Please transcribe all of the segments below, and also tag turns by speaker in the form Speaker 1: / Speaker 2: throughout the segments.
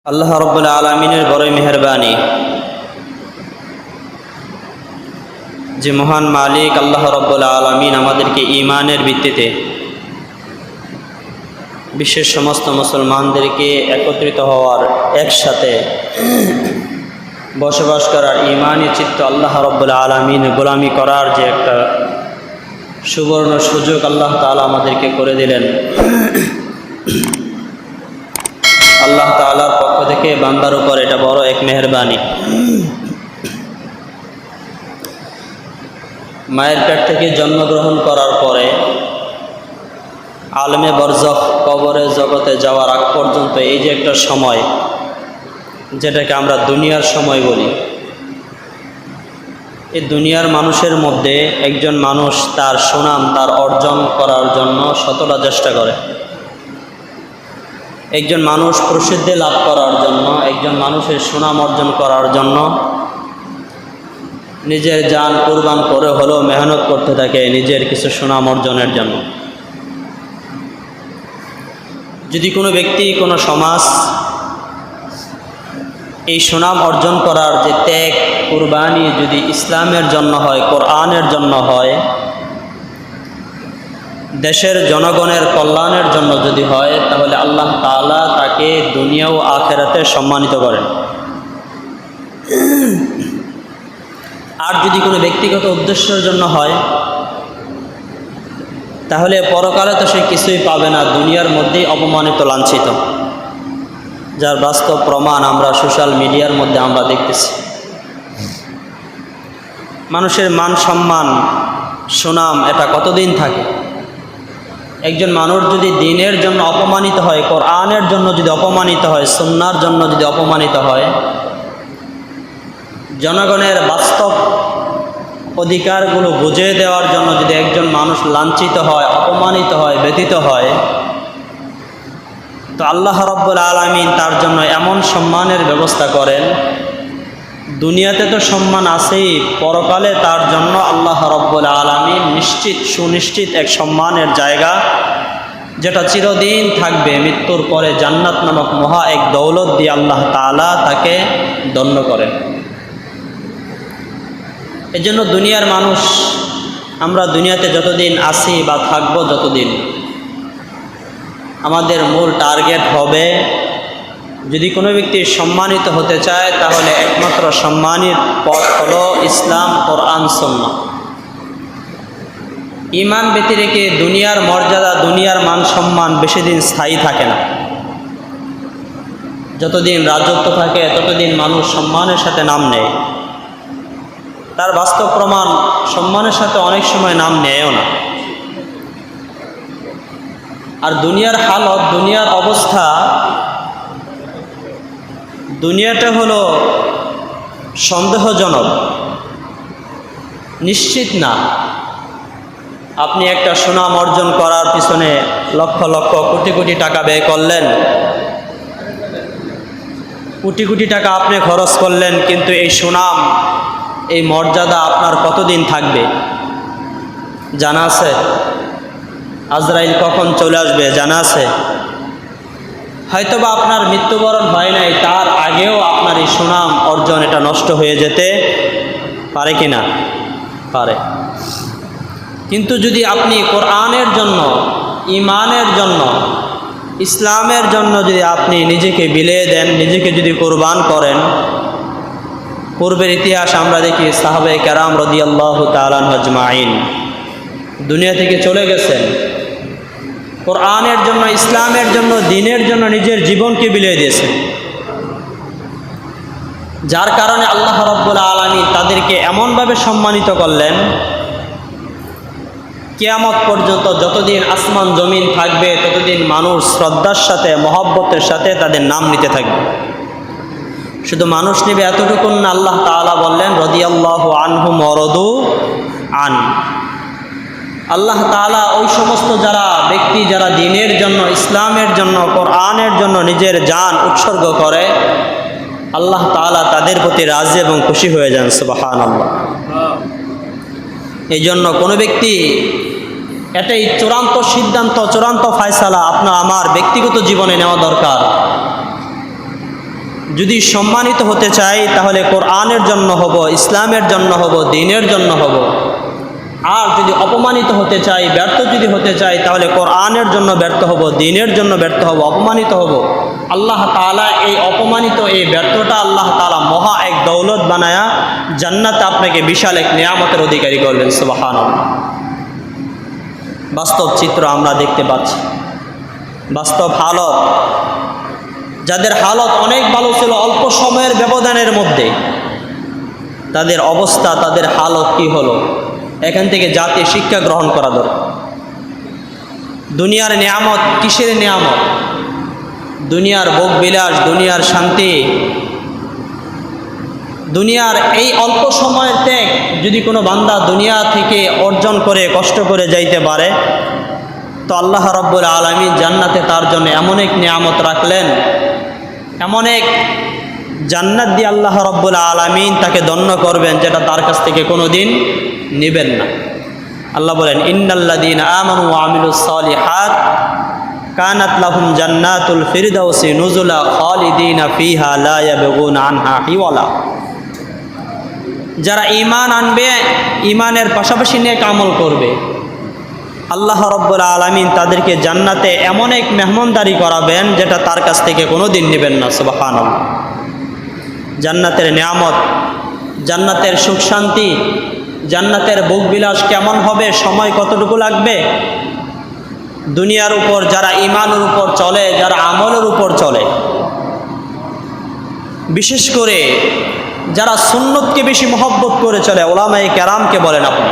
Speaker 1: আল্লাহ রাব্বুল আলামিনের বড়ই মেহেরবানি যে মহান মালিক আল্লাহ রাব্বুল আলামিন আমাদেরকে ঈমানের ভিত্তিতে বিশ্বের সমস্ত মুসলমানদেরকে একত্রিত হওয়ার একসাথে বসবাস করার ঈমানি চিত্ত আল্লাহ রাব্বুল আলামিন গোলামি করার যে একটা সুবর্ণ সুযোগ আল্লাহ তাআলা আমাদেরকে করে দিলেন। আল্লাহ তাআলার পক্ষ থেকে বান্দার উপর এটা বড় এক মেহেরবানি। মায়ের পেট থেকে জন্মগ্রহণ করার পরে আলমে বরজখ কবরে জগতে যাওয়ার আগ পর্যন্ত এই যে একটা সময়, যেটাকে আমরা দুনিয়ার সময় বলি, এই দুনিয়ার মানুষের মধ্যে একজন মানুষ তার সুনাম তার অর্জন করার জন্য শতটা চেষ্টা করে। একজন মানুষ প্রসিদ্ধি লাভ করার জন্য, একজন মানুষের সুনাম অর্জন করার জন্য নিজের জান কুরবান করে হলেও মেহনত করতে থাকে নিজের কিছু সুনাম অর্জনের জন্য। যদি কোনো ব্যক্তি, কোনো সমাজ এই সুনাম অর্জন করার যে ত্যাগ কুরবানি যদি ইসলামের জন্য হয়, কোরআনের জন্য হয়, দেশের জনগণের কল্যাণের জন্য যদি হয়, তাহলে আল্লাহ তাআলা তাকে দুনিয়া ও আখিরাতে সম্মানিত করেন। আর যদি কোনো ব্যক্তিগত উদ্দেশ্যের জন্য হয়, তাহলে পরকালে তো সে কিছুই পাবে না, দুনিয়ার মধ্যেই অপমানিত লাঞ্ছিত, যার বাস্তব প্রমাণ আমরা সোশ্যাল মিডিয়ার মধ্যে আমরা দেখতেছি। মানুষের মান সম্মান সুনাম এটা কতদিন থাকে? একজন মানুষ যদি দিনের জন্য অপমানিত হয়, কোরআনের জন্য যদি অপমানিত হয়, সুন্নাহর জন্য যদি অপমানিত হয়, জনগণের বাস্তব অধিকারগুলো বুঝিয়ে দেওয়ার জন্য যদি একজন মানুষ লাঞ্ছিত হয়, অপমানিত হয়, ব্যথিত হয়, তো আল্লাহ রাব্বুল আলামিন তার জন্য এমন সম্মানের ব্যবস্থা করেন, দুনিয়াতে তো সম্মান আছেই, পরকালে তার জন্য আল্লাহ রাব্বুল আলামিন সুনিশ্চিত এক সম্মানের জায়গা, যেটা চিরদিন থাকবে। মৃত্যুর পরে জান্নাত নামক মহা এক দৌলত দিয়ে আল্লাহ তাআলা তাকে ধন্য করেন। এজন্য দুনিয়ার মানুষ, আমরা দুনিয়াতে যতদিন আছি বা থাকবো যতদিন, আমাদের মূল টার্গেট হবে, যদি কোনো ব্যক্তি সম্মানিত হতে চায় তাহলে একমাত্র সম্মানের পথ হলো ইসলাম, কোরআন, সুন্নাহ। ঈমান ব্যতি রেখে দুনিয়ার মর্যাদা, দুনিয়ার মান সম্মান বেশি দিন স্থায়ী থাকে না। যতদিন রাজত্ব থাকে ততদিন মানুষ সম্মানের সাথে নাম নেয়, তার বাস্তব প্রমাণ সম্মানের সাথে অনেক সময় নাম নেয়ও না। আর দুনিয়ার হালত, দুনিয়ার অবস্থা, দুনিয়াটা হলো সন্দেহজনক, নিশ্চিত না। আপনি একটা সুনাম অর্জন করার পিছনে লক্ষ লক্ষ কোটি কোটি টাকা ব্যয় করলেন, কোটি কোটি টাকা আপনি খরচ করলেন, কিন্তু এই সুনাম, এই মর্যাদা আপনার কতদিন থাকবে জানা আছে? আজরাইল কখন চলে আসবে জানা আছে? হয়তোবা আপনার মৃত্যুবরণ হয় নাই, তার আগেও আপনার এই সুনাম অর্জন এটা নষ্ট হয়ে যেতে পারে কি না? পারে। কিন্তু যদি আপনি কোরআনের জন্য, ঈমানের জন্য, ইসলামের জন্য যদি আপনি নিজেকে বিলিয়ে দেন, নিজেকে যদি কুরবান করেন, পূর্বের ইতিহাস আমরা দেখি সাহাবায়ে কেরাম রাদিয়াল্লাহু তাআলা আনহুম আজমাইন দুনিয়া থেকে চলে গেছেন, কোরআনের জন্য, ইসলামের জন্য, দ্বীনের জন্য নিজের জীবনকে বিলিয়ে দিয়েছেন। যার কারণে আল্লাহ রাব্বুল আলামিন তাদেরকে এমনভাবে সম্মানিত করলেন, কিয়ামত পর্যন্ত যতদিন আসমান জমিন থাকবে ততদিন মানুষ শ্রদ্ধার সাথে, মহব্বতের সাথে তাদের নাম নিতে থাকবে। শুধু মানুষ নেবে এতটুকুন না, আল্লাহ তাআলা বললেন রাদিয়াল্লাহু আনহুম ওয়া রাদু আন। আল্লাহ তাআলা ওই সমস্ত যারা ব্যক্তি, যারা দ্বীনের জন্য, ইসলামের জন্য, কোরআনের জন্য নিজের জান উৎসর্গ করে, আল্লাহ তাআলা তাদের প্রতি রাজি এবং খুশি হয়ে যান। সুবহানাল্লাহ। এই জন্য কোনো ব্যক্তি, এটাই চূড়ান্ত সিদ্ধান্ত, চূড়ান্ত ফায়সালা আপনার আমার ব্যক্তিগত জীবনে নেওয়া দরকার। যদি সম্মানিত হতে চাই তাহলে কোরআনের জন্য হব, ইসলামের জন্য হব, দ্বীনের জন্য হব। আর যদি অপমানিত হতে চাই, ব্যর্থ যদি হতে চাই, তাহলে কোরআনের জন্য ব্যর্থ হব, দ্বীনের জন্য ব্যর্থ হব, অপমানিত হব। আল্লাহ তাআলা এই অপমানিত, এই ব্যর্থটা আল্লাহ তাআলা মহা এক দৌলত বানায়া জান্নাতে আপনাকে বিশাল এক নিয়ামতের অধিকারী করবেন। সুবহানাল্লাহ। বাস্তব চিত্র আমরা দেখতে পাচ্ছি, বাস্তব হালত। যাদের হালত অনেক ভালো ছিল অল্প সময়ের ব্যবধানের মধ্যে, তাদের অবস্থা, তাদের হালত কি হলো, এখান থেকে জাতি শিক্ষা গ্রহণ করা দরকার। দুনিয়ার নিয়ামত কিসের নিয়ামত? দুনিয়ার ভোগ বিলাস, দুনিয়ার শান্তি, দুনিয়ার এই অল্প সময়ের ত্যাগ যদি কোনো বান্দা দুনিয়া থেকে অর্জন করে কষ্ট করে যাইতে পারে, তো আল্লাহ রাব্বুল আলামিন জান্নাতে তার জন্য এমন এক নিয়ামত রাখলেন, এমন এক জান্নাত দিয়ে আল্লাহ রাব্বুল আলামিন তাকে ধন্য করবেন, যেটা তার কাছ থেকে কোনো দিন নেবেন না। আল্লাহ বলেন, ইন্নাল্লাযীনা আমানু ওয়া আমিলুস সালিহাত কানাত লাহুম জান্নাতুল ফিরদাউসি নুজুলা খালিদিনা ফিহা লা ইয়াবগুনা আনহা হিওয়ালা। যারা ঈমান আনবে, ঈমানের পাশাপাশি নেক আমল করবে, আল্লাহ রাব্বুল আলামিন তাদেরকে জান্নাতে এমন এক মেহমানদারি করাবেন যেটা তার কাছ থেকে কোনো দিন নেবেন না। সুবহানাল্লাহ। জান্নাতের নিয়ামত, জান্নাতের সুখ শান্তি, জান্নাতের ভোগ বিলাস কেমন হবে, সময় কতটুকু লাগবে, দুনিয়ার উপর যারা ঈমানের উপর চলে, যারা আমলের উপর চলে, বিশেষ করে যারা সুন্নতকে বেশি মহব্বত করে চলে, উলামায়ে কেরামকে বলেন আপনি।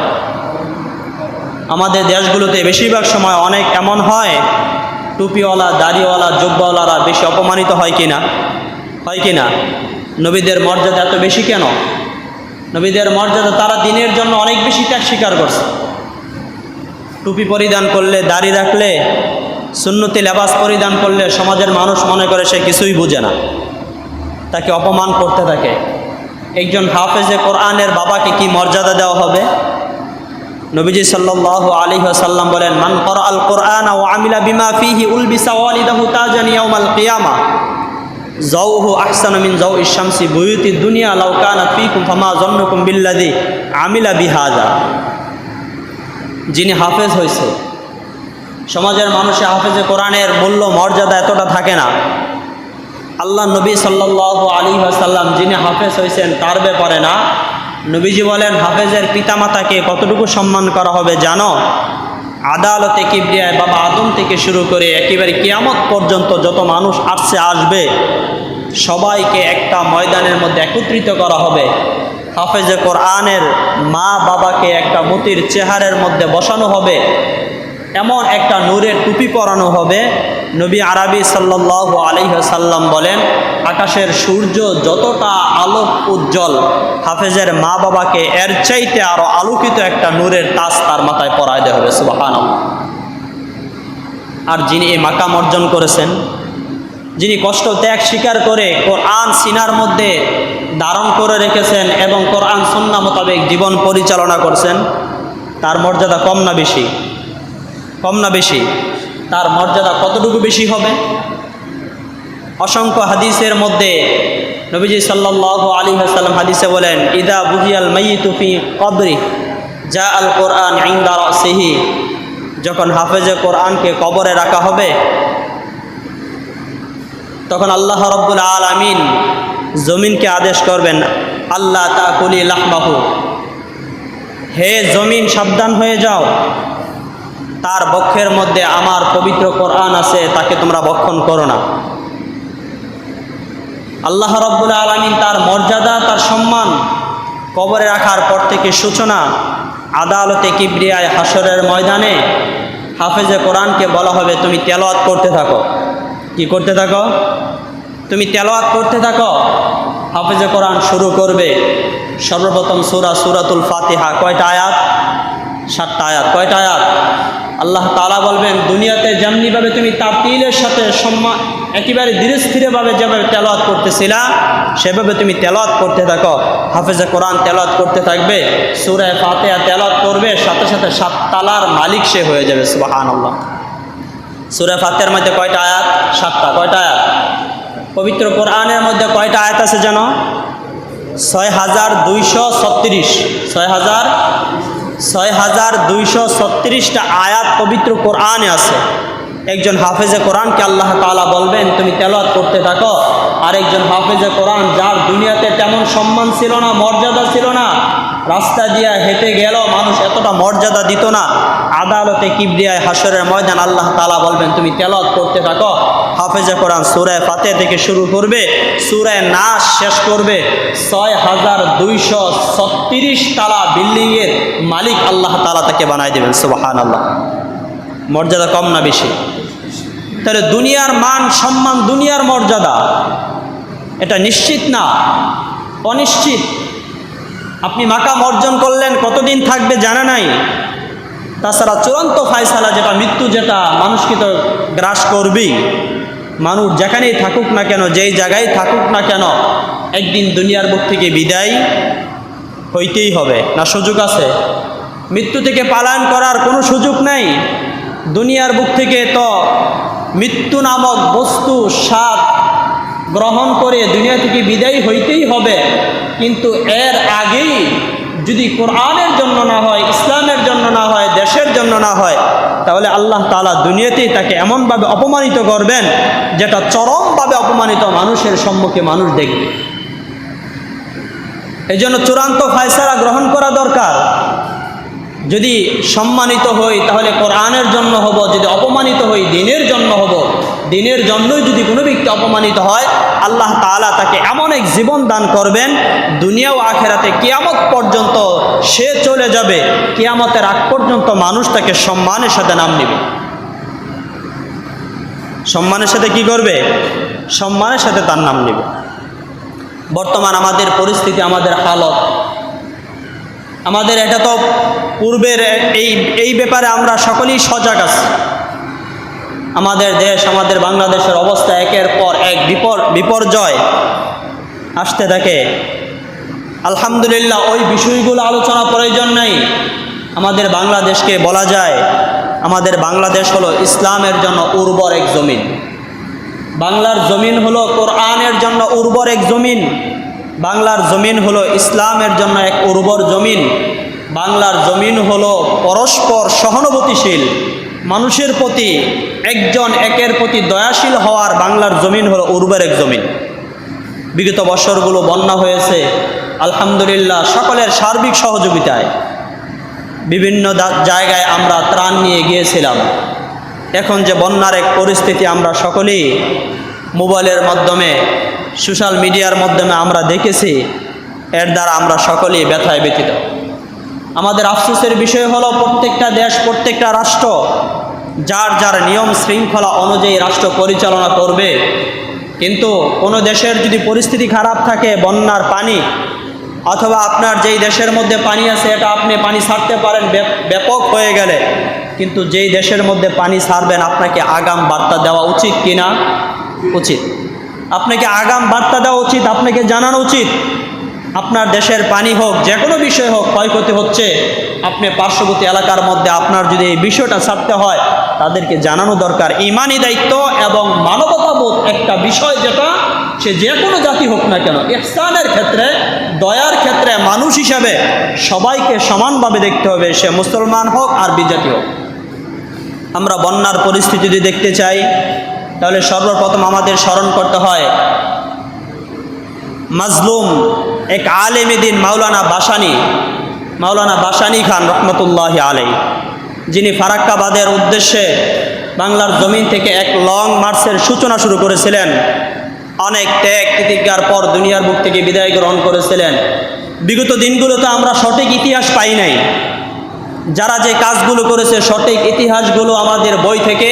Speaker 1: আমাদের দেশগুলোতে বেশিরভাগ সময় অনেক এমন হয়, টুপিওয়ালা, দাড়িওয়ালা, জুব্বাওয়ালারা বেশি অপমানিত হয় কিনা? হয় কিনা? নবীদের মর্যাদা এত বেশি কেন? নবীদের মর্যাদা, তারা দিনের জন্য অনেক বেশি ত্যাগ স্বীকার করছে। টুপি পরিধান করলে, দাড়ি রাখলে, সুন্নতি লেবাস পরিধান করলে সমাজের মানুষ মনে করে সে কিছুই বুঝে না, তাকে অপমান করতে থাকে। একজন হাফেজে কোরআনের বাবাকে কি মর্যাদা দেওয়া হবে? নবীজি সাল্লাল্লাহু আলাইহি ওয়াসাল্লাম বলেন, মান ক্বারাআল কুরআনা ওয়া আমিলা বিমা ফীহি উলবিসা ওয়ালিদাহু তাজান ইয়াউমাল কিয়ামা যাওহু আহসানু মিন যাওইশ শামসি বুয়ুতিদ দুনিয়া লাউ কানাত ফীকুম ফামা যান্নুকুম বিল্লাযী আমিলা বিহাযা। যিনি হাফেজ হয়েছে, সমাজের মানুষে হাফেজে কোরআনের মূল্য মর্যাদা এতটা থাকে না। আল্লাহ নবী সাল্লাল্লাহু আলাইহি ওয়াসাল্লাম যিনি হাফেজ হয়েছেন তার ব্যাপারে না, নবীজি বলেন হাফেজের পিতামাতাকে কতটুকু সম্মান করা হবে জানো? আদালতে কিবরিয়ায় বাবা আদম থেকে শুরু করে একেবারে কিয়ামত পর্যন্ত যত মানুষ আসবে সবাইকে একটা ময়দানের মধ্যে একত্রিত করা হবে। হাফেজে কোরআনের মা বাবাকে একটা মূর্তির চেহারের মধ্যে বসানো হবে, এমন একটা নূরের টুপি পরানো হবে। নবী আরবি সাল্লাল্লাহু আলাইহি ওয়াসাল্লাম বলেন, আকাশের সূর্য যতটা আলোক উজ্জ্বল, হাফেজের মা বাবাকে এর চাইতে আরো আলোকিত একটা নূরের তাজ তার মাথায় পরায় দেওয়া হবে। সুবহানাল্লাহ। আর যিনি এই মাকাম অর্জন করেছেন, যিনি কষ্ট ত্যাগ স্বীকার করে কোরআন সিনার মধ্যে ধারণ করে রেখেছেন এবং কোরআন সুন্নাহ মোতাবেক জীবন পরিচালনা করছেন, তার মর্যাদা কম না বেশি? কম না বেশি? তার মর্যাদা কতটুকু বেশি হবে? অসংখ্য হাদিসের মধ্যে নবীজি সাল্লাল্লাহু আলাইহি ওয়াসাল্লাম হাদিসে বলেন, ইদা বুহিয়াল মাইয়িতু ফি কবরি জা আল কোরআন ইনদা রাসিহি। যখন হাফেজে কোরআনকে কবরে রাখা হবে, তখন আল্লাহ রাব্বুল আলামিন জমিনকে আদেশ করবেন, আল্লাহ তাকুলি লাহমাহু, হে জমিন সাবধান হয়ে যাও, তার বক্ষের মধ্যে আমার পবিত্র কোরআন আছে, তাকে তোমরা ভক্ষণ করো না। আল্লাহ রাব্বুল আলামিন তার মর্যাদা, তার সম্মান কবরে রাখার পর থেকে সূচনা আদালতে কিবরিয়ায় হাসরের ময়দানে হাফেজে কোরআনকে বলা হবে, তুমি তেলাওয়াত করতে থাকো। কি করতে থাকো? তুমি তেলাওয়াত করতে থাকো। হাফেজে কোরআন শুরু করবে, সর্বপ্রথম সূরাতুল ফাতিহা। কয়টা আয়াত? 7টা আয়াত। কয়টা আয়াত? আল্লাহ তাআলা বলবেন, দুনিয়াতে যেমনিভাবে তুমি তারতিলের সাথে সম্মান একেবারে ধীরে স্থিরভাবে যেভাবে তেলাওয়াত করতেছিলা, সেভাবে তুমি তেলাওয়াত করতে থাকো। হাফেজে কোরআন তেলাওয়াত করতে থাকবে, সূরা ফাতিহা তেলাওয়াত করবে, সাথে সাথে 7 তালার মালিক সে হয়ে যাবে। সুবহানাল্লাহ। সূরা ফাতিহার মধ্যে কয়টা আয়াত? 7টা। কয়টা আয়াত? পবিত্র কোরআনের মধ্যে কয়টা আয়াত আছে জানো? 6236। 6236টা আয়াত পবিত্র কোরআনে আছে। একজন হাফেজে কোরআনকে আল্লাহ তাআলা বলবেন তুমি তেলাওয়াত করতে থাকো, আর একজন হাফেজে কোরআন যার দুনিয়াতে তেমন সম্মান ছিল না, মর্যাদা ছিল না, রাস্তা দিয়ে হেঁটে গেল মানুষ এতটা মর্যাদা দিত না, আদালতে কিবরিয়ায় হাসরের ময়দান আল্লাহ তাআলা বলবেন তুমি তেলাওয়াত করতে থাকো। হাফেজে কোরআন সূরা ফাতিহা থেকে শুরু করবে, সূরা নাস শেষ করবে। 6236 তালা বিল্ডিংয়ের মালিক আল্লাহ তাআলা তাকে বানাই দেবেন। সুবহানাল্লাহ। মর্যাদা কম না বেশি? তাহলে দুনিয়ার মান সম্মান, দুনিয়ার মর্যাদা এটা নিশ্চিত না, অনিশ্চিত। আপনি মাকাম অর্জন করলেন, কতদিন থাকবে জানা নাই। তাছাড়া চূড়ান্ত ফায়সালা যেটা, মৃত্যু যেটা মানুষকে তো গ্রাস করবেই। মানুষ যেখানেই থাকুক না কেন, যেই জায়গায় থাকুক না কেন, একদিন দুনিয়ার বুক থেকে বিদায় হইতেই হবে। না সুযোগ আছে? মৃত্যু থেকে পালায়ন করার কোনো সুযোগ নেই। দুনিয়ার বুক থেকে তো মৃত্যু নামক বস্তু স্বাদ গ্রহণ করে দুনিয়া থেকে বিদায় হইতেই হবে। কিন্তু এর আগেই যদি কোরআনের জন্য না হয়, ইসলামের জন্য না হয়, দেশের জন্য না হয়, তাহলে আল্লাহ তাআলা দুনিয়াতেই তাকে এমনভাবে অপমানিত করবেন যেটা চরমভাবে অপমানিত মানুষের সম্মুখে মানুষ দেখবে। এই জন্য চূড়ান্ত ফায়সালা গ্রহণ করা দরকার। যদি সম্মানিত হই তাহলে কোরআনের জন্য হব, যদি অপমানিত হই দিনের জন্য হব। দিনের জন্যই যদি কোনো ব্যক্তি অপমানিত হয়, আল্লাহ তাআলা তাকে এমন এক জীবন দান করবেন, দুনিয়া ও আখিরাতে কিয়ামত পর্যন্ত সে চলে যাবে। কিয়ামতের আগ পর্যন্ত মানুষ তাকে সম্মানের সাথে নাম নেবে। সম্মানের সাথে কি করবে? সম্মানের সাথে তার নাম নেবে। বর্তমান আমাদের পরিস্থিতি, আমাদের হালত, আমাদের এটা তো পূর্বের এই ব্যাপারে আমরা সকলেই সজাগ আছি। আমাদের দেশ, আমাদের বাংলাদেশের অবস্থা একের পর এক বিপর্যয় আসতে থাকে। আলহামদুলিল্লাহ, ওই বিষয়গুলো আলোচনা প্রয়োজন নাই। আমাদের বাংলাদেশকে বলা যায়, আমাদের বাংলাদেশ হলো ইসলামের জন্য উর্বর এক জমিন। বাংলার জমিন হলো কোরআনের জন্য উর্বর এক জমিন। বাংলার জমিন হলো ইসলামের জন্য এক উর্বর জমিন। বাংলার জমিন হলো পরস্পর সহানুভূতিশীল, মানুষের প্রতি একজন একের প্রতি দয়াশীল হওয়ার বাংলার জমিন হলো উর্বর এক জমিন। বিগত বছরগুলো বন্যা হয়েছে, আলহামদুলিল্লাহ সকলের সার্বিক সহযোগিতায় বিভিন্ন জায়গায় আমরা ত্রাণ নিয়ে গিয়েছিলাম। এখন যে বন্যার এক পরিস্থিতি আমরা সকলেই মোবাইলের মাধ্যমে, সোশ্যাল মিডিয়ার মাধ্যমে আমরা দেখেছি, এর দ্বারা আমরা সকলেই ব্যথায় ব্যথিত। আমাদের আফসোসের বিষয় হলো প্রত্যেকটা দেশ, প্রত্যেকটা রাষ্ট্র যার যার নিয়ম শৃঙ্খলা অনুযায়ী রাষ্ট্র পরিচালনা করবে। কিন্তু কোনো দেশের যদি পরিস্থিতি খারাপ থাকে, বন্যার পানি, অথবা আপনার যেই দেশের মধ্যে পানি আছে এটা আপনি পানি ছাড়তে পারেন ব্যাপক হয়ে গেলে, কিন্তু যেই দেশের মধ্যে পানি ছাড়বেন আপনাকে আগাম বার্তা দেওয়া উচিত কিনা? উচিত। আপনাকে আগাম বার্তা দেওয়া উচিত, আপনাকে জানানো উচিত আপনার দেশের পানি হোক, যে কোনো বিষয় হোক, ক্ষয়ক্ষতি হচ্ছে, আপনি পার্শ্ববর্তী এলাকার মধ্যে আপনার যদি এই বিষয়টা ছাড়তে হয় তাদেরকে জানানো দরকার। ঈমানি দায়িত্ব এবং মানবতাবোধ একটা বিষয়, যেটা সে যে কোনো জাতি হোক না কেন, ইহসানের ক্ষেত্রে, দয়ার ক্ষেত্রে মানুষ হিসাবে সবাইকে সমানভাবে দেখতে হবে, সে মুসলমান হোক আর বিজাতি হোক। আমরা বন্যার পরিস্থিতি যদি দেখতে চাই তাহলে সর্বপ্রথম আমাদের স্মরণ করতে হয় মাজলুম এক আলেমে দ্বীন মাওলানা বাসানী খান রহমতুল্লাহি আলাইহি, যিনি ফারাক্কাবাদের উদ্দেশ্যে বাংলার জমিন থেকে এক লং মার্চের সূচনা শুরু করেছিলেন। অনেক ত্যাগ তিতিক্ষার পর দুনিয়ার বুক থেকে বিদায় গ্রহণ করেছিলেন। বিগত দিনগুলোতে আমরা সঠিক ইতিহাস পাই নাই। যারা যে কাজগুলো করেছে সঠিক ইতিহাসগুলো আমাদের বই থেকে,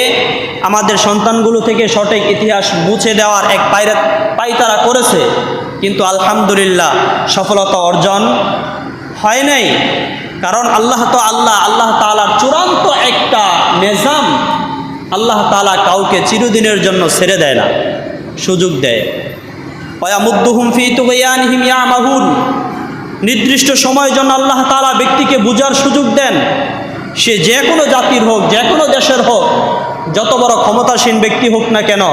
Speaker 1: আমাদের সন্তানগুলো থেকে সঠিক ইতিহাস মুছে দেওয়ার এক পায়তারা করেছে, কিন্তু আলহামদুলিল্লাহ সফলতা অর্জন হয় নাই। কারণ আল্লাহ তাআলার চূড়ান্ত একটা নিজাম, আল্লাহ তাআলা কাউকে চিরদিনের জন্য ছেড়ে দেয় না, সুযোগ দেয়। ওয়ায়ামুদ্দুহুম ফি তুগয়ানিহিম ইয়ামাহুন, নির্দিষ্ট সময়ের জন্য আল্লাহ তাআলা ব্যক্তিকে বুঝার সুযোগ দেন। সে যে কোনো জাতির হোক, যে কোনো দেশের হোক, যত বড় ক্ষমতাসীন ব্যক্তি হোক না কেন,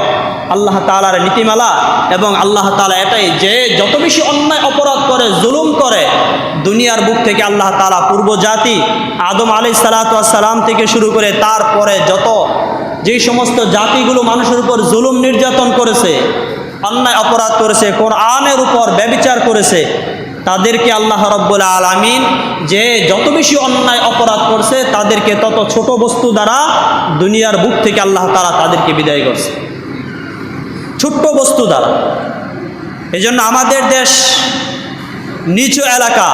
Speaker 1: আল্লাহ তাআলার নীতিমালা। এবং আল্লাহ তাআলা এটাই যে যত বেশি অন্যায় অপরাধ করে, জুলুম করে, দুনিয়ার বুক থেকে আল্লাহ তাআলা পূর্ব জাতি আদম আলাইহিস সালাতু ওয়াস সালাম থেকে শুরু করে তারপরে যত যেই সমস্ত জাতিগুলো মানুষের উপর জুলুম নির্যাতন করেছে, অন্যায় অপরাধ করেছে, কোরআনের উপর ব্যভিচার করেছে, তাদেরকে আল্লাহ রাব্বুল আলামিন যে যত বেশি অন্যায় অপরাধ করছে তাদেরকে তত ছোট বস্তু দ্বারা দুনিয়ার বুক থেকে আল্লাহ তাআলা তাদেরকে বিদায় করছে, ছোট্ট বস্তু দ্বারা। এই জন্য আমাদের দেশ নিচু এলাকা,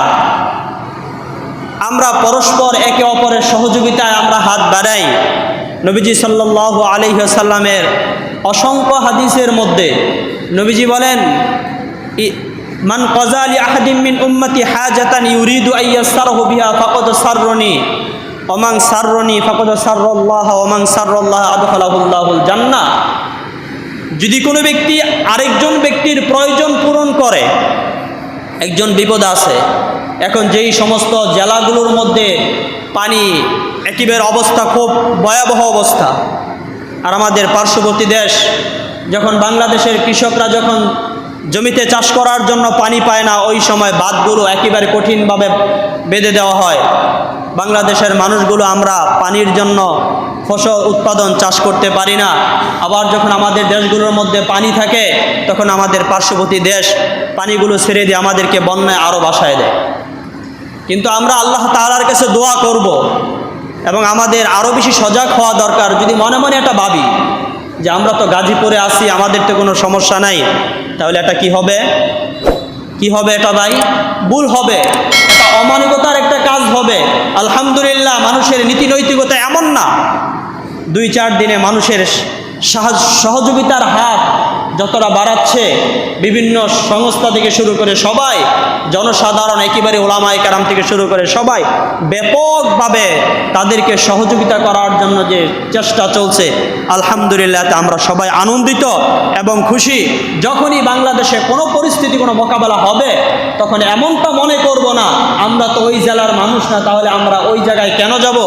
Speaker 1: আমরা পরস্পর একে অপরের সহযোগিতায় আমরা হাত বাড়াই। নবীজি সাল্লাল্লাহু আলাইহি ওয়াসাল্লামের অসংখ্য হাদিসের মধ্যে নবীজি বলেন, মান কাযা লি আহাদিম মিন উম্মতি হাজাতান ইউরিদু আইয়াসসারহু বিহা ফাকাদ সাররনি ওয়া মান সাররনি ফাকাদ সাররাল্লাহ ওয়া মান সাররাল্লাহ আদখালাহুল্লাহুল জান্নাহ। যদি কোনো ব্যক্তি আরেকজন ব্যক্তির প্রয়োজন পূরণ করে, একজন বিপদ আছে, এখন যেই সমস্ত জেলাগুলোর মধ্যে পানি একেবারে অবস্থা খুব ভয়াবহ অবস্থা, আর আমাদের পার্শ্ববর্তী দেশ যখন বাংলাদেশের কৃষকরা যখন জমিতে চাষ করার জন্য পানি পায় না, ওই সময় বাঁধগুলো একেবারে কঠিনভাবে বেঁধে দেওয়া হয়। বাংলাদেশের মানুষগুলো আমরা পানির জন্য ফসল উৎপাদন চাষ করতে পারি না। আবার যখন আমাদের দেশগুলোর মধ্যে পানি থাকে তখন আমাদের পার্শ্ববর্তী দেশ পানিগুলো ছেড়ে দিয়ে আমাদেরকে বন্যায় আরও ভাসায় দেয়। কিন্তু আমরা আল্লাহ তাআলার কাছে দোয়া করব এবং আমাদের আরও বেশি সজাগ হওয়া দরকার। যদি মনে মনে এটা ভাবি যে আমরা তো গাজীপুরে আছি, আমাদের তো কোনো সমস্যা নাই, তাহলে এটা কি হবে? কি হবে এটা ভাই? ভুল হবে, এটা অমানবিকতার একটা কাজ হবে। আলহামদুলিল্লাহ, মানুষের নীতি নৈতিকতা এমন না, 2-4 দিনে মানুষের সহযোগিতার হাত যতটা বাড়াচ্ছে, বিভিন্ন সংস্থা থেকে শুরু করে সবাই, জনসাধারণ একেবারে ওলামায়ে কেরাম থেকে শুরু করে সবাই ব্যাপকভাবে তাদেরকে সহযোগিতা করার জন্য যে চেষ্টা চলছে, আলহামদুলিল্লাহ আমরা সবাই আনন্দিত এবং খুশি। যখনই বাংলাদেশে কোনো পরিস্থিতি, কোনো মোকাবেলা হবে, তখন এমনটা মনে করব না আমরা তো ওই জেলার মানুষ না, তাহলে আমরা ওই জায়গায় কেন যাব?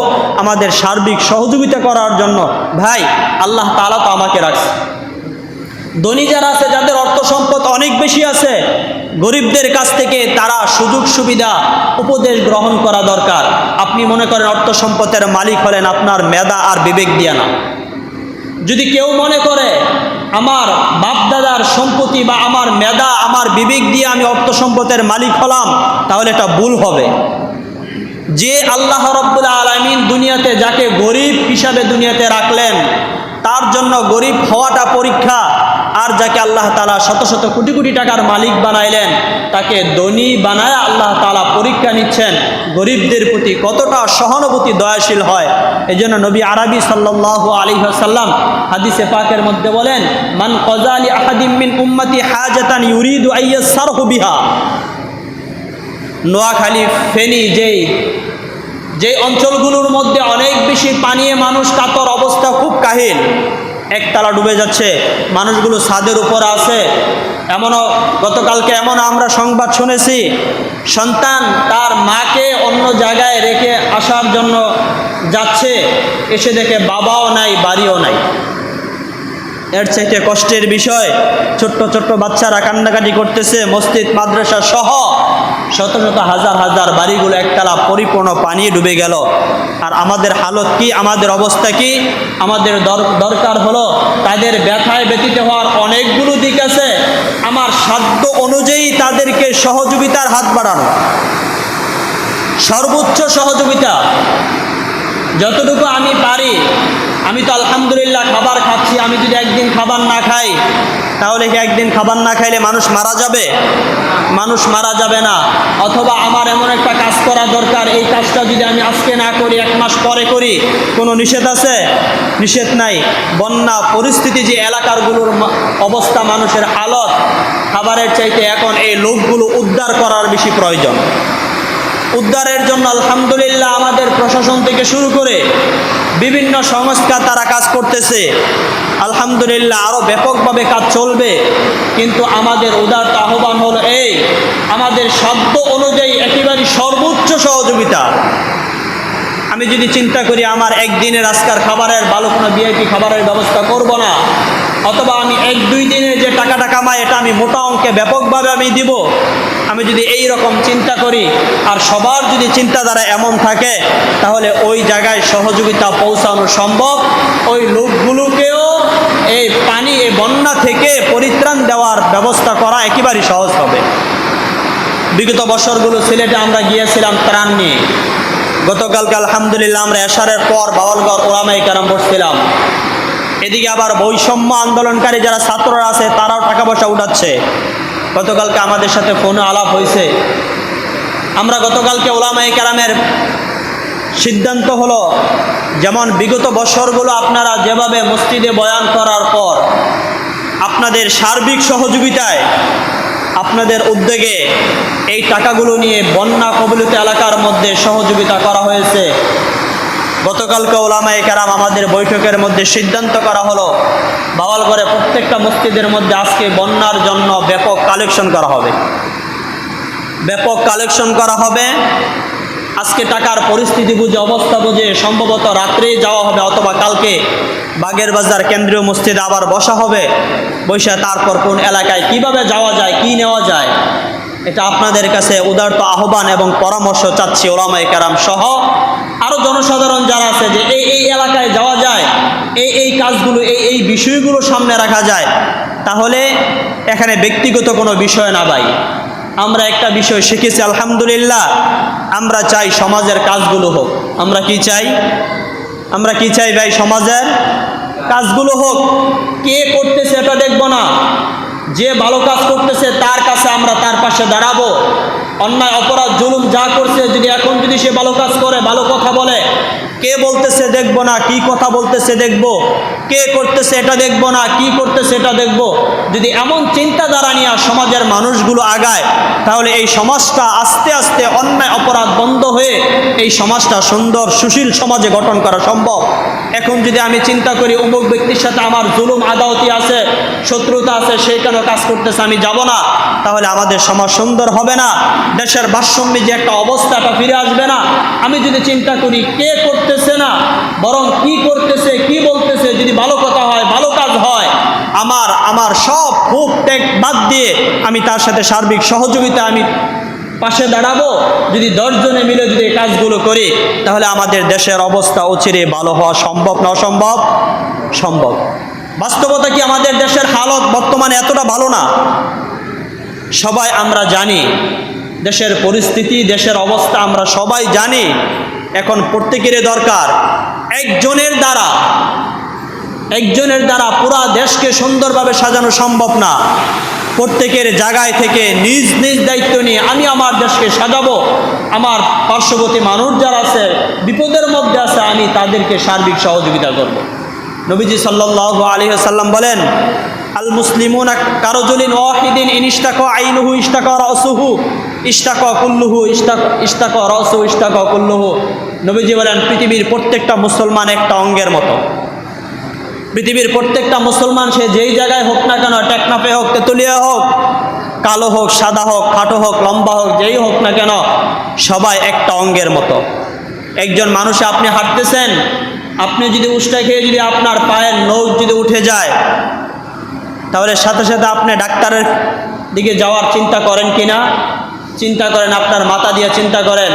Speaker 1: আমাদের সার্বিক সহযোগিতা করার জন্য। ভাই, আল্লাহ তাআলা তো আমাকে রাখছে। ধনী যারা আছে, যাদের অর্থ সম্পদ অনেক বেশি আছে, গরিবদের কাছ থেকে তারা সুযোগ সুবিধা উপদেশ গ্রহণ করা দরকার। আপনি মনে করেন অর্থ সম্পদের মালিক হলেন আপনার মেধা আর বিবেক দিয়ে না। যদি কেউ মনে করে আমার বাপ দাদার সম্পত্তি বা আমার মেধা, আমার বিবেক দিয়ে আমি অর্থ সম্পদের মালিক হলাম, তাহলে এটা ভুল হবে। যে আল্লাহ রাব্বুল আলামিন দুনিয়াতে যাকে গরিব হিসাবে দুনিয়াতে রাখলেন, তার জন্য গরিব হওয়াটা পরীক্ষা। আর যাকে আল্লাহ তাআলা শত শত কোটি কোটি টাকার মালিক বানাইলেন, তাকে ধনী বানায় আল্লাহ তাআলা পরীক্ষা নিচ্ছেন গরিবদের প্রতি কতটা সহানুভূতি, দয়াশীল হয়। এই জন্য নবী আরবি সাল্লাল্লাহু আলাইহি ওয়াসাল্লাম হাদিসে পাকের মধ্যে বলেন, মান কাযা লি আহাদিম মিন উম্মতি হাজাতান ইউরিদু আইয়াসসারহু বিহা। নোয়াখালী, ফেনী, যেই অঞ্চলগুলোর মধ্যে অনেক বেশি পানিয়ে মানুষ কাতর অবস্থা, খুব কাহিল, একতলা ডুবে যাচ্ছে, মানুষগুলো ছাদের উপর আছে। এমনও গতকালকে আমরা সংবাদ শুনেছি, সন্তান তার মাকে অন্য জায়গায় রেখে আসার জন্য যাচ্ছে, এসে দেখে বাবাও নাই, বাড়িও নাই। এর চাইতে কষ্টের বিষয়, ছোট্ট ছোট্ট বাচ্চারা কান্নাকাটি করতেছে। মসজিদ মাদ্রাসা সহ শত শত হাজার হাজার বাড়িগুলো একতলা পরিপূর্ণ পানি ডুবে গেল। আর আমাদের হালত কি, আমাদের অবস্থা কি? আমাদের দরকার হলো তাদের ব্যথায় ব্যথিত হওয়ার অনেকগুলো দিক আছে, আমার সাধ্য অনুযায়ী তাদেরকে সহযোগিতার হাত বাড়ানো, সর্বোচ্চ সহযোগিতা যতটুকু আমি পারি। আমি তো আলহামদুলিল্লাহ খাবার খাচ্ছি, আমি যদি একদিন খাবার না খাই, তাহলে কি একদিন খাবার না খাইলে মানুষ মারা যাবে? মানুষ মারা যাবে না। অথবা আমার এমন একটা কাজ করা দরকার, এই কাজটা যদি আমি আজকে না করি, 1 মাস পরে করি, কোনো নিষেধ আছে? নিষেধ নাই। বন্যা পরিস্থিতি, যে এলাকারগুলোর অবস্থা, মানুষের হালত, খাবারের চাইতে এখন এই লোকগুলো উদ্ধার করার বেশি প্রয়োজন। উদ্ধারের জন্য আলহামদুলিল্লাহ আমাদের প্রশাসন থেকে শুরু করে বিভিন্ন সংস্থা তারা কাজ করতেছে। আলহামদুলিল্লাহ আরও ব্যাপকভাবে কাজ চলবে। কিন্তু আমাদের উদারতা আহ্বান হলো এই, আমাদের সাধ্য অনুযায়ী একেবারে সর্বোচ্চ সহযোগিতা। আমি যদি চিন্তা করি আমার একদিনের আজকার খাবারের ভালো কোনো ভিআইপি খাবারের ব্যবস্থা করব না, অথবা আমি 1-2 দিনে যে টাকাটা কামাই এটা আমি মোটা অঙ্কে ব্যাপকভাবে আমি দিব, আমি যদি এই রকম চিন্তা করি আর সবার যদি চিন্তাধারা এমন থাকে, তাহলে ওই জায়গায় সহযোগিতা পৌঁছানো সম্ভব। ওই লোকগুলোকেও এই পানি, এই বন্যা থেকে পরিত্রাণ দেওয়ার ব্যবস্থা করা একেবারেই সহজ হবে। বিগত বছরগুলো সিলেটে আমরা গিয়েছিলাম ত্রাণ নিয়ে। গতকালকে আলহামদুলিল্লাহ আমরা এশারের পর বাওয়ালগড় ওলামায়ে কেরাম বসছিলাম। এদিকে আবার বৈষম্য আন্দোলনকারী যারা ছাত্ররা আছে তারাও টাকা পয়সা উঠাচ্ছে। গতকালকে আমাদের সাথে ফোনে আলাপ হয়েছে। আমরা গতকালকে ওলামায়ে কেরামের সিদ্ধান্ত হলো, যেমন বিগত বছরগুলো আপনারা যেভাবে মসজিদে বয়ান করার পর আপনাদের সার্বিক সহযোগিতায়, আপনাদের উদ্যোগে এই টাকাগুলো নিয়ে বন্যা কবলিত এলাকার মধ্যে সহযোগিতা করা হয়েছে। গতকালকে ওলামায়ে কেরাম আমাদের বৈঠকের মধ্যে সিদ্ধান্ত করা হলো, বাওয়ালগড়ে প্রত্যেকটা মসজিদের মধ্যে আজকে বন্যার জন্য ব্যাপক কালেকশন করা হবে। ব্যাপক কালেকশন করা হবে। আজকে টাকার পরিস্থিতি বুঝে, অবস্থা বুঝে সম্ভবত রাত্রেই যাওয়া হবে, অথবা কালকে বাগের বাজার কেন্দ্রীয় মসজিদে আবার বসা হবে। বসে তারপর কোন এলাকায় কিভাবে যাওয়া যায়, কি নেওয়া যায়, এটা আপনাদের কাছে উদারত আহ্বান এবং পরামর্শ চাচ্ছি ওলামায়ে কেরাম সহ আরও জনসাধারণ যারা আছে, যে এই এলাকায় যাওয়া যায়, এই কাজগুলো, এই বিষয়গুলো সামনে রাখা যায়। তাহলে এখানে ব্যক্তিগত কোনো বিষয় না ভাই, আমরা একটা বিষয় শিখেছি আলহামদুলিল্লাহ, আমরা চাই সমাজের কাজগুলো হোক। আমরা কি চাই? আমরা কি চাই ভাই? সমাজের কাজগুলো হোক। কে করতেছে এটা দেখব না, যে ভালো কাজ করতেছে তার কাছে আমরা তার পাশে দাঁড়াবো। অন্যায় অপরাধ জুলুম যা করছে, যদি সে ভালো কাজ করে, ভালো কথা বলে, কে বলতেছে দেখব না, কি কথা বলতেছে দেখব, কে করতেছে এটা দেখব না, কি করতেছে এটা দেখব। যদি এমন চিন্তাধারা নিয়ে সমাজের মানুষগুলো আগায়, তাহলে এই সমাজটা আস্তে আস্তে অন্যায় অপরাধ বন্ধ হয়ে এই সমাজটা সুন্দর সুশীল সমাজে গঠন করা সম্ভব। এখন যদি আমি চিন্তা করি অমুক ব্যক্তির সাথে আমার জুলুম আদাওয়াতি আছে, শত্রুতা আছে, সে কেন কাজ করতেছে, আমি যাব না, তাহলে আমাদের সমাজ সুন্দর হবে না। দেশের ভারসাম্যে যে একটা অবস্থা, এটা ফিরে আসবে না। আমি যদি চিন্তা করি কে করতেছে না, বরং কি করতেছে, কি বলতেছে, যদি ভালো কথা হয়, ভালো কাজ হয়, আমার সব খুব ত্যাগ বাদ দিয়ে আমি তার সাথে সার্বিক সহযোগিতা আমি পাশে দাঁড়াবো। যদি 10 জনে মিলে যদি এই কাজগুলো করি, তাহলে আমাদের দেশের অবস্থা অচিরে ভালো হওয়া সম্ভব না অসম্ভব? সম্ভব। বাস্তবতা কি আমাদের দেশের হালত বর্তমানে এতটা ভালো না? সবাই আমরা জানি দেশের পরিস্থিতি, দেশের অবস্থা আমরা সবাই জানি। এখন প্রত্যেকেরই দরকার, একজনের দ্বারা পুরা দেশকে সুন্দরভাবে সাজানো সম্ভব না। প্রত্যেকের জায়গায় থেকে নিজ নিজ দায়িত্ব নিয়ে আমি আমার দেশকে সাজাবো। আমার পার্শ্ববর্তী মানুষ যারা আছে, বিপদের মধ্যে আছে, আমি তাদেরকে সার্বিক সহযোগিতা করব। নবীজি সাল্লাল্লাহু আলাইহি ওয়াসাল্লাম বলেন, আল মুসলিমুনা কারজুলিন ওয়াহিদিন ইন ইশতাকা আইনুহু ইশতাকা রাসুহু ইশতাকা কুল্লুহু ইশতাকা রাসুহু ইশতাকা কুল্লুহু। নবীজি বলেন, পৃথিবীর প্রত্যেকটা মুসলমান একটা অঙ্গের মতো। পৃথিবীর প্রত্যেকটা মুসলমান সে যেই জায়গায় হোক না কেন, টেকনাফে হোক, তেতুলিয়া হোক, কালো হোক, সাদা হোক, খাটো হোক, লম্বা হোক, যেই হোক না কেন, সবাই একটা অঙ্গের মতো। একজন মানুষে আপনি হাঁটতেছেন, আপনি যদি উষ্টা খেয়ে যদি আপনার পায়ের নখ যদি উঠে যায়, তাহলে সাথে সাথে আপনি ডাক্তারের দিকে যাওয়ার চিন্তা করেন কি না? চিন্তা করেন। আপনার মাথা দিয়ে চিন্তা করেন,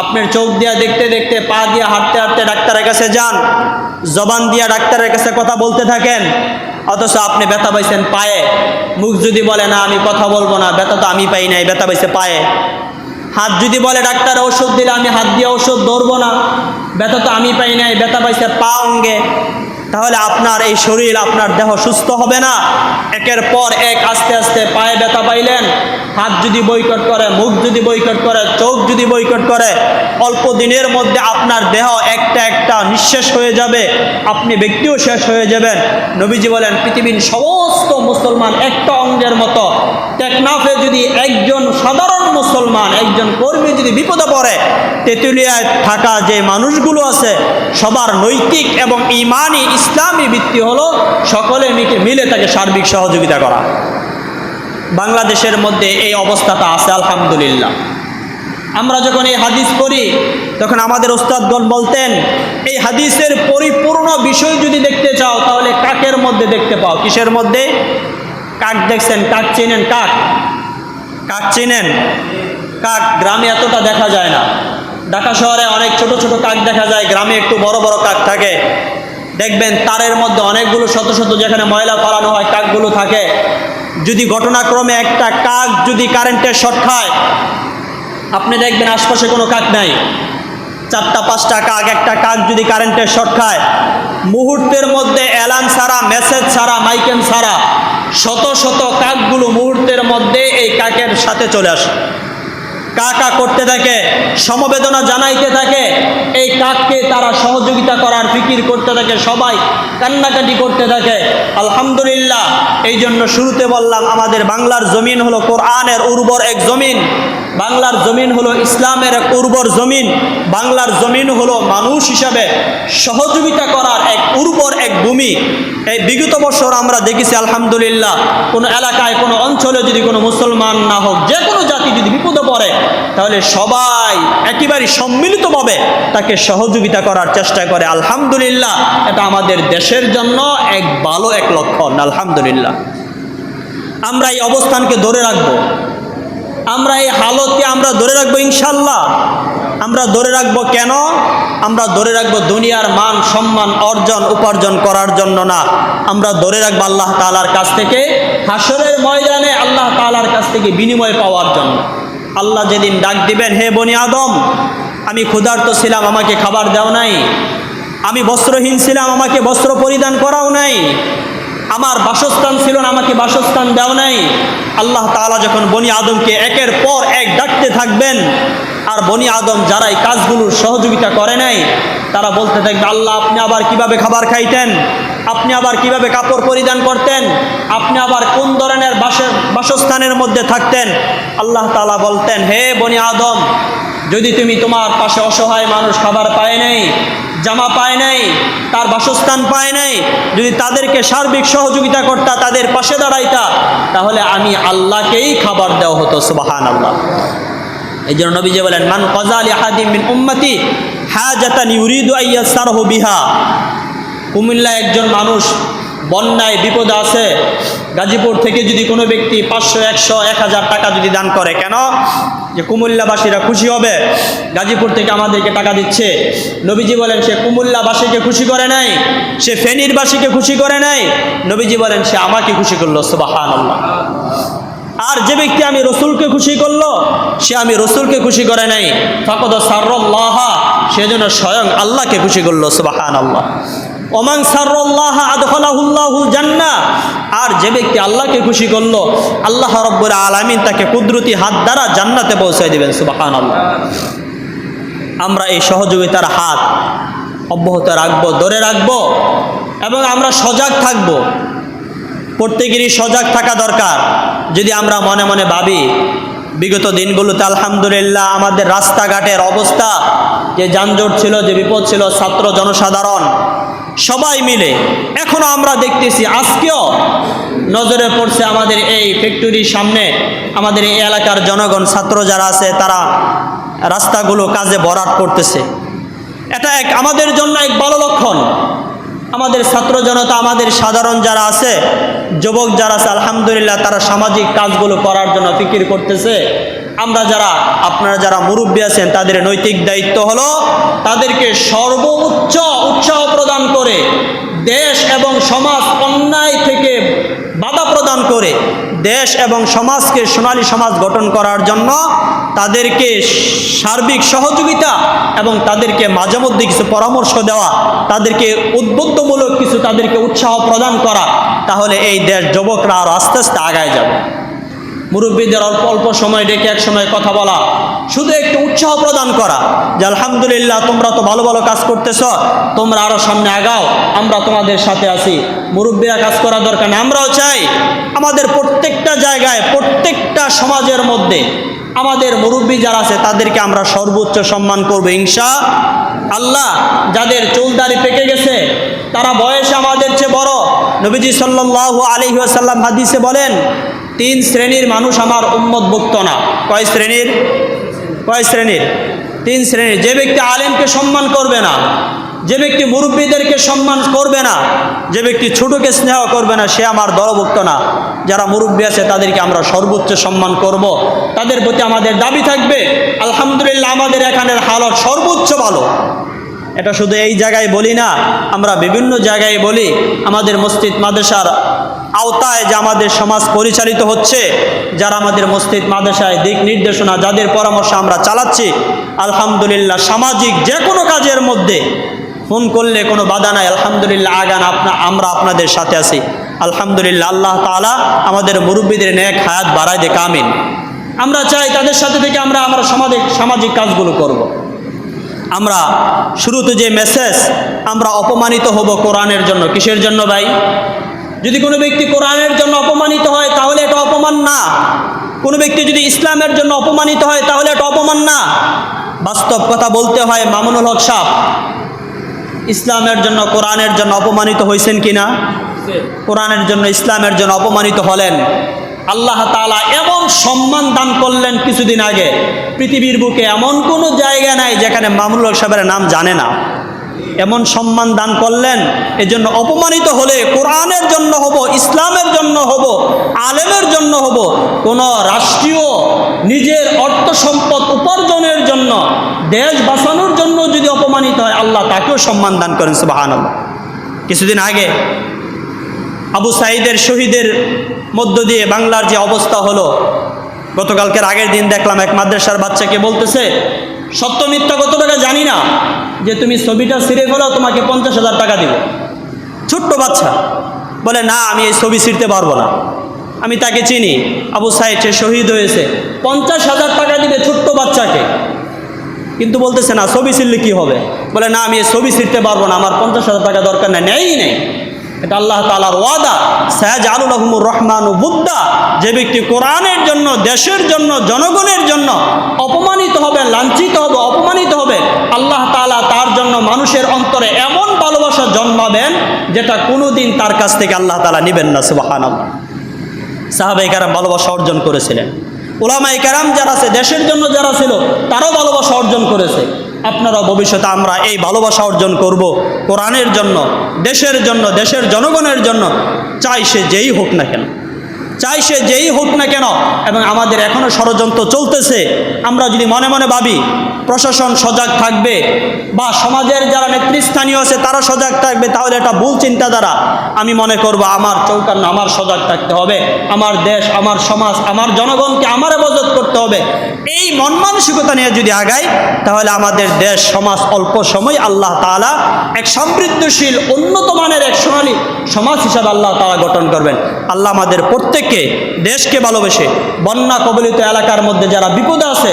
Speaker 1: আপনার চোখ দিয়ে দেখতে দেখতে, পা দিয়ে হাঁটতে হাঁটতে ডাক্তারের কাছে যান, জবান দিয়ে ডাক্তারের কাছে কথা বলতে থাকেন, অথচ আপনি ব্যথা পাইছেন পায়ে। মুখ যদি বলে না আমি কথা বলবো না, ব্যথা তো আমি পাই নাই, ব্যথা পাইছে পায়ে। হাত যদি বলে ডাক্তার ওষুধ দিলে আমি হাত দিয়ে ওষুধ ধরবো না, ব্যথা তো আমি পাই নাই, ব্যথা পাইছে পা অঙ্গে। তাহলে আপনার এই শরীর, আপনার দেহ সুস্থ হবে না। একের পর এক আস্তে আস্তে পায়ে ব্যথা পাইলেন, হাত যদি বয়কট করে, মুখ যদি বয়কট করে, চোখ যদি বয়কট করে, অল্প দিনের মধ্যে আপনার দেহ একটা একটা নিঃশেষ হয়ে যাবে, আপনি ব্যক্তিও শেষ হয়ে যাবেন। নবীজি বলেন, পৃথিবীর সমস্ত মুসলমান একটা অঙ্গের মতো। টেকনাফে যদি একজন সাধারণ মুসলমান, একজন কর্মী যদি বিপদে পড়ে, তেঁতুলিয়ায় থাকা যে মানুষগুলো আছে সবার নৈতিক এবং ঈমানি ইসলামী ভিত্তি হলো সকলে মিলে তাকে সার্বিক সহযোগিতা করা। বাংলাদেশের মধ্যে এই অবস্থাটা আছে আলহামদুলিল্লাহ। আমরা যখন এই হাদিস পড়ি তখন আমাদের ওস্তাদগণ বলতেন, এই হাদিসের পরিপূর্ণ বিষয় যদি দেখতে চাও তাহলে কাকের মধ্যে দেখতে পাও। কিসের মধ্যে? কাক দেখছেন? কাক চেনেন? কাক কাক চেনেন? কাক গ্রামে এতটা দেখা যায় না। ঢাকা শহরে অনেক ছোট ছোট কাক দেখা যায়, গ্রামে একটু বড় বড় কাক থাকে। দেখবেন তারের মধ্যে অনেকগুলো শত শত যেখানে ময়লা ফেলানো হয় কাকগুলো থাকে। যদি ঘটনাক্রমে একটা কাক যদি কারেন্টের শর্ট খায়, আপনি দেখবেন আশপাশে কোনো কাক নাই। 4টা 5টা কাক, একটা কাক যদি কারেন্টের শর্ট খায়, মুহূর্তের মধ্যে অ্যালার্ম ছাড়া, মেসেজ ছাড়া, মাইকেল ছাড়া শত শত কাকগুলো মুহূর্তের মধ্যে এই কাকের সাথে চলে আসে, কা কা করতে থাকে, সমবেদনা জানাইতে থাকে। এই কাককে তারা সহযোগিতা করার ফিকির করতে থাকে, সবাই কান্নাকাটি করতে থাকে। আলহামদুলিল্লাহ, এই জন্য শুরুতে বললাম আমাদের বাংলার জমিন হলো কোরআনের উর্বর এক জমিন, বাংলার জমিন হলো ইসলামের এক উর্বর জমিন, বাংলার জমিন হলো মানুষ হিসাবে সহযোগিতা করার এক উর্বর এক ভূমি। এই বিগত বছর আমরা দেখেছি আলহামদুলিল্লাহ, কোনো এলাকায় কোনো অঞ্চলে যদি কোনো মুসলমান না হোক, যে কোনো জাতি যদি বিপদে পড়ে তাহলে সবাই একেবারে সম্মিলিতভাবে তাকে সহযোগিতা করার চেষ্টা করে। আলহামদুলিল্লাহ, এটা আমাদের দেশের জন্য এক ভালো এক লক্ষণ। আলহামদুলিল্লাহ, আমরা এই অবস্থানকে ধরে রাখবো, আমরা এই হালতকে আমরা ধরে রাখবো ইনশাল্লাহ। আমরা ধরে রাখবো কেন? আমরা ধরে রাখবো দুনিয়ার মান সম্মান অর্জন উপার্জন করার জন্য না, আমরা ধরে রাখবো আল্লাহ তাআলার কাছ থেকে, হাসরের ময়দানে আল্লাহ তাআলার কাছ থেকে বিনিময় পাওয়ার জন্য। আল্লাহ যেদিন ডাক দিবেন, হে বনি আদম, আমি ক্ষুধার্ত ছিলাম, আমাকে খাবার দাও নাই, আমি বস্ত্রহীন ছিলাম, আমাকে বস্ত্র পরিধান করাও নাই, আমার বাসস্থান ছিল না, আমাকে বাসস্থান দাও নাই। আল্লাহ তাআলা যখন বনি আদমকে একের পর এক ডাকতে থাকবেন, আর বনি আদম যারা এই কাজগুলোর সহযোগিতা করে নাই তারা বলতে থাকবে, আল্লাহ আপনি আবার কিভাবে খাবার খাইতেন, আপনি আবার কিভাবে কাপড় পরিধান করতেন, আপনি আবার কোন ধরনের বাসস্থানের মধ্যে থাকতেন। আল্লাহ তাআলা বলতেন, হে বনি আদম, যদি তুমি তোমার পাশে অসহায় মানুষ খাবার পায় নাই, জামা পায় নাই, তার বাসস্থান পায় নাই, যদি তাদেরকে সার্বিক সহযোগিতা করতা, তাদের পাশে দাঁড়াইতা, তাহলে আমি আল্লাহকেই খাবার দেওয়া হতো। সুবহানাল্লাহ। এই জন্য নবীজি বলেন, মান কাযা লি আহাদিন মিন উম্মতি হাজাতান ইউরিদু আইয়াসারহু বিহা। কুমিল্লা একজন মানুষ বন্যায় বিপদে আছে, গাজীপুর থেকে যদি কোনো ব্যক্তি 500, 100, 1000 টাকা যদি দান করে, কেন? যে কুমিল্লাবাসীরা খুশি হবে, গাজীপুর থেকে আমাদেরকে টাকা দিচ্ছে। নবীজি বলেন, সে কুমিল্লাবাসীকে খুশি করে নাই, সে ফেনীরবাসীকে খুশি করে নাই, নবীজি বলেন সে আমাকে খুশি করলো। সুবহানাল্লাহ। আর যে ব্যক্তি আমি রসুলকে খুশি করলো, সে আমি রসুলকে খুশি করে নাই, ফাকাদ সাররাল্লাহ, সেজন্য স্বয়ং আল্লাহকে খুশি করলো। সুবহানাল্লাহ। ওমান সাররাল্লাহ আদখালাহুল্লাহুল জান্নাহ, আর যে ব্যক্তি আল্লাহকে খুশি করলো, আল্লাহ রাব্বুল আলামিন তাকে কুদরতি হাত দ্বারা জান্নাতে পৌঁছে দিবেন। সুবহানাল্লাহ। আমরা এই সহযোগিতার হাত অব্যাহত রাখবো, ধরে রাখবো, এবং আমরা সজাগ থাকবো। প্রত্যেকেরই সজাগ থাকা দরকার। যদি আমরা মনে মনে ভাবি, বিগত দিনগুলোতে আলহামদুলিল্লাহ আমাদের রাস্তাঘাটের অবস্থা, যে যানজট ছিল, যে বিপদ ছিল, ছাত্র জনসাধারণ সবাই মিলে, এখনো আমরা দেখতেছি, আজকেও নজরে পড়ছে আমাদের এই ফ্যাক্টরির সামনে, আমাদের এই এলাকার জনগণ, ছাত্র যারা আছে তারা রাস্তাগুলো কাজে ভরাট করতেছে। এটা আমাদের জন্য এক ভালো লক্ষণ। আমাদের ছাত্র জনতা, আমাদের সাধারণ যারা আছে, যুবক যারা আছে, আলহামদুলিল্লাহ তারা সামাজিক কাজগুলো করার জন্য ফিকির করতেছে। আমরা যারা, আপনারা যারা মুরব্বী আছেন, তাদের নৈতিক দায়িত্ব হলো তাদেরকে সর্বোচ্চ উৎসাহ প্রদান করে, দেশ এবং সমাজ অন্যায় থেকে বাধা প্রদান করে দেশ এবং সমাজকে সোনালী সমাজ গঠন করার জন্য তাদেরকে সার্বিক সহযোগিতা এবং তাদেরকে মাঝে মধ্যে কিছু পরামর্শ দেওয়া, তাদেরকে উদ্বুদ্ধমূলক কিছু তাদেরকে উৎসাহ প্রদান করা, তাহলে এই দেশ যুবকরা আরও আস্তে আস্তে আগায় যাবে। মুরব্বীদের অল্প অল্প সময় ডেকে এক সময় কথা বলা, শুধু একটু উৎসাহ প্রদান করা যে আলহামদুলিল্লাহ তোমরা তো ভালো ভালো কাজ করতেছ, তোমরা আরও সামনে আগাও, আমরা তোমাদের সাথে আছি। মুরব্বীরা কাজ করা দরকার না, আমরাও চাই আমাদের প্রত্যেকটা জায়গায়, প্রত্যেকটা সমাজের মধ্যে আমাদের মুরব্বী যারা আছে তাদেরকে আমরা সর্বোচ্চ সম্মান করবো ইনশাআল্লাহ। যাদের চুল দাড়ি পেকে গেছে, তারা বয়সে আমাদের চেয়ে বড়, নবীজি সাল্লাল্লাহু আলাইহি ওয়াসাল্লাম হাদিসে বলেন, 3 শ্রেণীর মানুষ আমার উম্মতভুক্ত না। কয় শ্রেণীর? কয় শ্রেণীর? 3 শ্রেণীর। যে ব্যক্তি আলেমকে সম্মান করবে না, যে ব্যক্তি মুরব্বীদেরকে সম্মান করবে না, যে ব্যক্তি ছোটকে স্নেহ করবে না, সে আমার দলভুক্ত না। যারা মুরব্বী আছে তাদেরকে আমরা সর্বোচ্চ সম্মান করব, তাদের প্রতি আমাদের দাবি থাকবে। আলহামদুলিল্লাহ আমাদের এখানের হালত সর্বোচ্চ ভালো। এটা শুধু এই জায়গায় বলি না, আমরা বিভিন্ন জায়গায় বলি। আমাদের মসজিদ মাদ্রাসার আওতায় যে আমাদের সমাজ পরিচালিত হচ্ছে, যারা আমাদের মসজিদ মাদ্রাসায় দিক নির্দেশনা, যাদের পরামর্শ আমরা চালাচ্ছি, আলহামদুলিল্লাহ সামাজিক যে কোনো কাজের মধ্যে ফোন করলে কোনো বাধা নাই। আলহামদুলিল্লাহ আগান আমরা আপনাদের সাথে আছি। আলহামদুলিল্লাহ আল্লাহ তাআলা আমাদের মুরব্বীদের নেক হায়াত বাড়ায় দেখ, আমিন। আমরা চাই তাদের সাথে থেকে আমরা সামাজিক কাজগুলো করব। আমরা শুরুতে যে মেসেজ, আমরা অপমানিত হব কোরআনের জন্য। কিসের জন্য ভাই? যদি কোনো ব্যক্তি কোরআনের জন্য অপমানিত হয় তাহলে এটা অপমান না। কোনো ব্যক্তি যদি ইসলামের জন্য অপমানিত হয় তাহলে এটা অপমান না। বাস্তব কথা বলতে হয়। মামুনুল হক সাহেব ইসলামের জন্য, কোরআনের জন্য অপমানিত হয়েছেন কিনা? কোরআনের জন্য, ইসলামের জন্য অপমানিত হলেন। আল্লাহ তাআলা এমন সম্মান দান করলেন কিছুদিন আগে, পৃথিবীর বুকে এমন কোনো জায়গা নাই যেখানে মামুনুল হক সাহেবের নাম জানে না। এমন সম্মান দান করলেন। এজন্য অপমানিত হলে কোরআনের জন্য হব, ইসলামের জন্য হব, আলেমের জন্য হব। কোন রাষ্ট্রীয় নিজের অর্থ সম্পদ উপার্জনের জন্য, দেশ বাঁচানোর জন্য যদি অপমানিত হয়, আল্লাহ তাকেও সম্মান দান করেন। সুবহানাল্লাহ। কিছুদিন আগে আবু সাঈদের শহীদের মধ্য দিয়ে বাংলার যে অবস্থা হলো, গতকালকের আগের দিন দেখলাম এক মাদ্রাসার বাচ্চাকে বলতেছে, সত্য মিথ্যা কত টাকা জানি না, যে তুমি ছবিটা ছিঁড়ে ফেলো, তোমাকে 50,000 টাকা দিব। ছোট্ট বাচ্চা বলে, না আমি এই ছবি ছিঁড়তে পারবো না। আমি তাকে চিনি, আবু সাঈদ, সে শহীদ হয়েছে। 50,000 টাকা দিবে ছোট্ট বাচ্চাকে, কিন্তু বলতেছে না ছবি ছিঁড়লে কি হবে। বলে, না আমি এই ছবি ছিঁড়তে পারবো না, আমার 50,000 টাকা দরকার নেই। নেই, এটা আল্লাহ তাআলার ওয়াদা। সায়াজআলু লাহুমুর রহমানু বুদ্দা। যে ব্যক্তি কোরআনের জন্য, দেশের জন্য, জনগণের জন্য অপমানিত হবে, লাঞ্ছিত হবে, অপমানিত হবে, আল্লাহ তাআলা তার জন্য মানুষের অন্তরে এমন ভালোবাসা জন্মাবেন যেটা কোনোদিন তার কাছ থেকে আল্লাহ তাআলা নেবেন না। সুবহানাল্লাহ। সাহাবায়ে কেরাম ভালোবাসা অর্জন করেছিলেন। উলামায়ে কেরাম যারা আছে, দেশের জন্য যারা ছিল, তারাও ভালোবাসা অর্জন করেছে। আপনারা ভবিষ্যতে আমরা এই ভালোবাসা অর্জন করব কোরআনের জন্য, দেশের জন্য, দেশের জনগণের জন্য, চাই সে যেই হোক না কেন, চাই সে যেই হোক না কেন। এবং আমাদের এখনও ষড়যন্ত্র চলতেছে। আমরা যদি মনে মনে ভাবি প্রশাসন সজাগ থাকবে বা সমাজের যারা নেতৃস্থানীয় আছে তারা সজাগ থাকবে, তাহলে এটা ভুল চিন্তাধারা। আমি মনে করব আমার চৌকান্ন আমার সজাগ থাকতে হবে, আমার দেশ, আমার সমাজ, আমার জনগণকে আমার হেফাজত করতে হবে। এই মন মানসিকতা নিয়ে যদি আগাই, তাহলে আমাদের দেশ সমাজ অল্প সময় আল্লাহ তাআলা এক সমৃদ্ধশীল, উন্নত মানের এক সোনালী সমাজ হিসাবে আল্লাহ তাআলা গঠন করবেন। আল্লাহ আমাদের প্রত্যেককে, দেশকে ভালোবেসে, বন্যা কবলিত এলাকার মধ্যে যারা বিপদে আছে,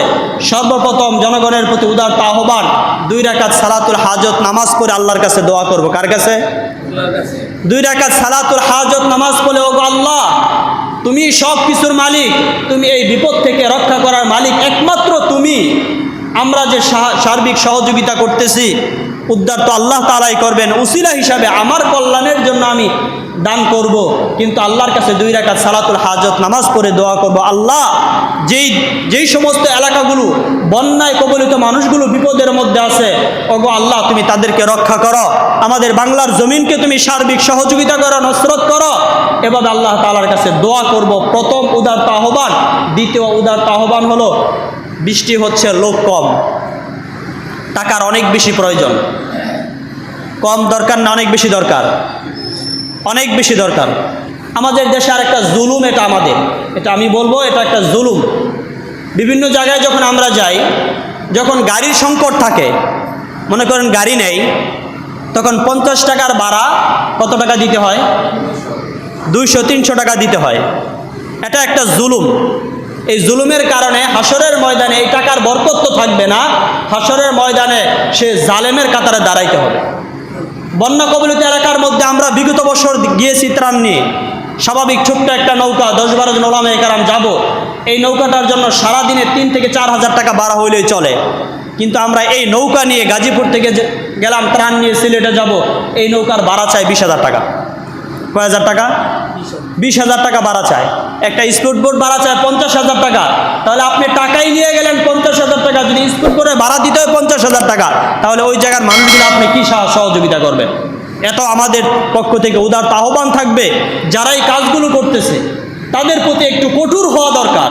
Speaker 1: সর্বপ্রথম জনগণের প্রতি উদারত আহ্বান, 2 রাকাত সালাতুল হাজত নামাজ পড়ে আল্লাহর কাছে দোয়া করব। কার কাছে? 2 রাকাত সালাতুল হাজত নামাজ পড়ে, ওগো আল্লাহ, তুমি সব কিছুর মালিক, তুমি এই বিপদ থেকে রক্ষা করার মালিক একমাত্র তুমি। আমরা যে সার্বিক সহযোগিতা করতেছি, উদ্ধার তো আল্লাহ তাআলাই করবেন। উসিলা হিসাবে আমার কল্যাণের জন্য আমি দান করব, কিন্তু আল্লাহর কাছে 2 রাকাত সালাতুল হাজত নামাজ পড়ে দোয়া করব, আল্লাহ যেই সমস্ত এলাকাগুলো বন্যায় কবলিত মানুষগুলো বিপদের মধ্যে আছে, ওগো আল্লাহ তুমি তাদেরকে রক্ষা করো, আমাদের বাংলার জমিনকে তুমি সার্বিক সহযোগিতা করো, নসরত করো। এভাবে আল্লাহ তাআলার কাছে দোয়া করব। প্রথম উদারত আহ্বান। দ্বিতীয় উদারত আহ্বান হলো, বৃষ্টি হচ্ছে, লোক কম, টাকার অনেক বেশি প্রয়োজন। কম দরকার না, অনেক বেশি দরকার, অনেক বেশি দরকার। আমাদের দেশে আর একটা জুলুম, এটা আমি বলবো, এটা একটা জুলুম। বিভিন্ন জায়গায় যখন আমরা যাই, যখন গাড়ির সংকট থাকে, মনে করেন গাড়ি নেই, তখন 50 টাকার ভাড়া কত টাকা দিতে হয়? 200-300 টাকা দিতে হয়। এটা একটা জুলুম। এই জুলুমের কারণে হাসরের ময়দানে এই টাকার বরকত তো থাকবে না, হাসরের ময়দানে সে জালেমের কাতারে দাঁড়াইতে হবে। বন্যা কবলিত এলাকার মধ্যে আমরা বিগত বছর গিয়েছি ত্রাণ নিয়ে। স্বাভাবিক ছোট্ট একটা নৌকা, 10-12 জন ওলামায়ে কেরাম যাব। এই নৌকাটার জন্য সারাদিনে 3 থেকে 4 হাজার টাকা ভাড়া হইলেই চলে। কিন্তু আমরা এই নৌকা নিয়ে গাজীপুর থেকে গেলাম ত্রাণ নিয়ে সিলেটে যাব, এই নৌকার ভাড়া চাই 20,000 টাকা। কয় হাজার টাকা? 20,000 টাকা ভাড়া চায়। একটা স্পিড বোট ভাড়া চায় 50,000 টাকা। তাহলে আপনি টাকাই নিয়ে গেলেন 50,000 টাকা, টাকা, যদি স্কুল করে ভাড়া দিতে হয় 50,000 টাকা, তাহলে ওই জায়গার মানুষগুলো আপনি কী সহযোগিতা করবেন? এত আমাদের পক্ষ থেকে উদার আহ্বান থাকবে, যারা এই কাজগুলো করতেছে তাদের প্রতি একটু কঠোর হওয়া দরকার।